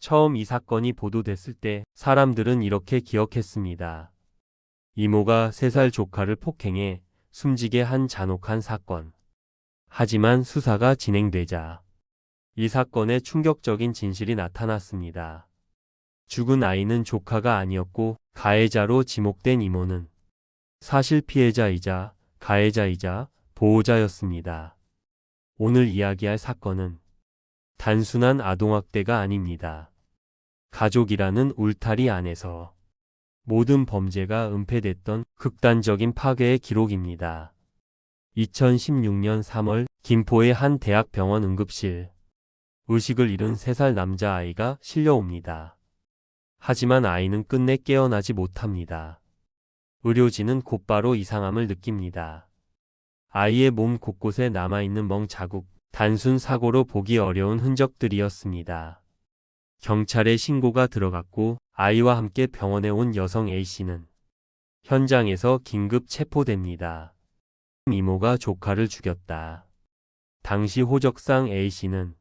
처음 이 사건이 보도됐을 때 사람들은 이렇게 기억했습니다. 이모가 3살 조카를 폭행해 숨지게 한 잔혹한 사건. 하지만 수사가 진행되자 이 사건의 충격적인 진실이 나타났습니다. 죽은 아이는 조카가 아니었고 가해자로 지목된 이모는 사실 피해자이자 가해자이자 보호자였습니다. 오늘 이야기할 사건은 단순한 아동학대가 아닙니다. 가족이라는 울타리 안에서 모든 범죄가 은폐됐던 극단적인 파괴의 기록입니다. 2016년 3월 김포의 한 대학병원 응급실. 의식을 잃은 3살 남자아이가 실려옵니다. 하지만 아이는 끝내 깨어나지 못합니다. 의료진은 곧바로 이상함을 느낍니다. 아이의 몸 곳곳에 남아있는 멍 자국, 단순 사고로 보기 어려운 흔적들이었습니다. 경찰에 신고가 들어갔고 아이와 함께 병원에 온 여성 A씨는 현장에서 긴급 체포됩니다. 이모가 조카를 죽였다. 당시 호적상 A씨는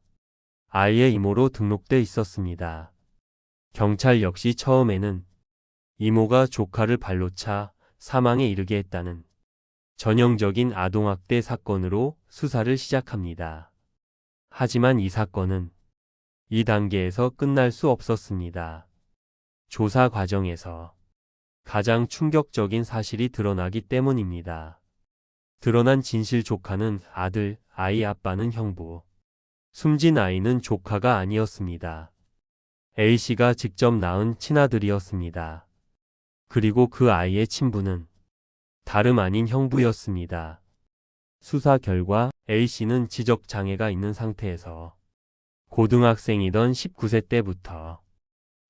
아이의 이모로 등록돼 있었습니다. 경찰 역시 처음에는 이모가 조카를 발로 차 사망에 이르게 했다는 전형적인 아동학대 사건으로 수사를 시작합니다. 하지만 이 사건은 이 단계에서 끝날 수 없었습니다. 조사 과정에서 가장 충격적인 사실이 드러나기 때문입니다. 드러난 진실 조카는 아들, 아이 아빠는 형부. 숨진 아이는 조카가 아니었습니다. A씨가 직접 낳은 친아들이었습니다. 그리고 그 아이의 친부는 다름 아닌 형부였습니다. 수사 결과 A씨는 지적장애가 있는 상태에서 고등학생이던 19세 때부터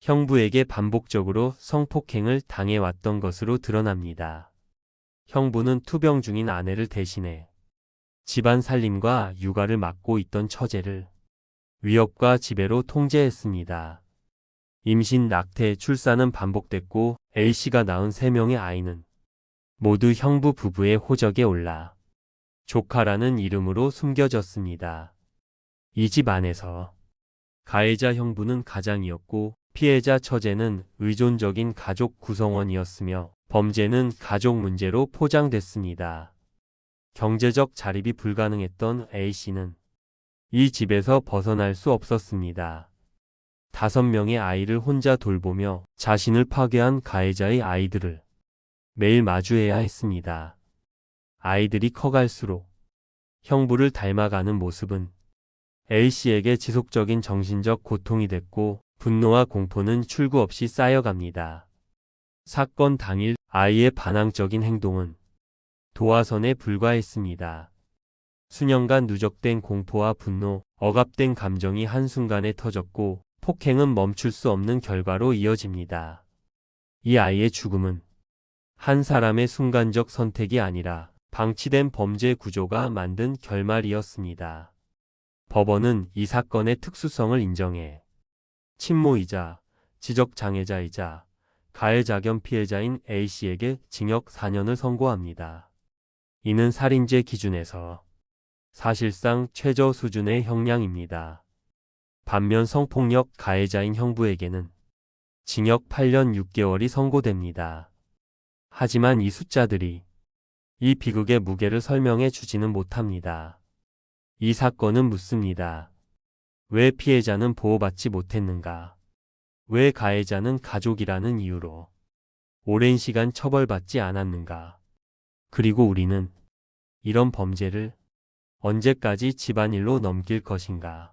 형부에게 반복적으로 성폭행을 당해왔던 것으로 드러납니다. 형부는 투병 중인 아내를 대신해 집안 살림과 육아를 맡고 있던 처제를 위협과 지배로 통제했습니다. 임신, 낙태, 출산은 반복됐고 A씨가 낳은 3명의 아이는 모두 형부 부부의 호적에 올라 조카라는 이름으로 숨겨졌습니다. 이 집 안에서 가해자 형부는 가장이었고 피해자 처제는 의존적인 가족 구성원이었으며 범죄는 가족 문제로 포장됐습니다. 경제적 자립이 불가능했던 A씨는 이 집에서 벗어날 수 없었습니다. 5명의 아이를 혼자 돌보며 자신을 파괴한 가해자의 아이들을 매일 마주해야 했습니다. 아이들이 커갈수록 형부를 닮아가는 모습은 A씨에게 지속적인 정신적 고통이 됐고 분노와 공포는 출구 없이 쌓여갑니다. 사건 당일 아이의 반항적인 행동은 도화선에 불과했습니다. 수년간 누적된 공포와 분노, 억압된 감정이 한순간에 터졌고 폭행은 멈출 수 없는 결과로 이어집니다. 이 아이의 죽음은 한 사람의 순간적 선택이 아니라 방치된 범죄 구조가 만든 결말이었습니다. 법원은 이 사건의 특수성을 인정해 친모이자 지적장애자이자 가해자 겸 피해자인 A씨에게 징역 4년을 선고합니다. 이는 살인죄 기준에서 사실상 최저 수준의 형량입니다. 반면 성폭력 가해자인 형부에게는 징역 8년 6개월이 선고됩니다. 하지만 이 숫자들이 이 비극의 무게를 설명해 주지는 못합니다. 이 사건은 묻습니다. 왜 피해자는 보호받지 못했는가? 왜 가해자는 가족이라는 이유로 오랜 시간 처벌받지 않았는가? 그리고 우리는 이런 범죄를 언제까지 집안일로 넘길 것인가?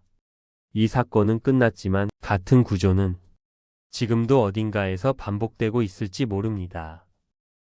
이 사건은 끝났지만 같은 구조는 지금도 어딘가에서 반복되고 있을지 모릅니다.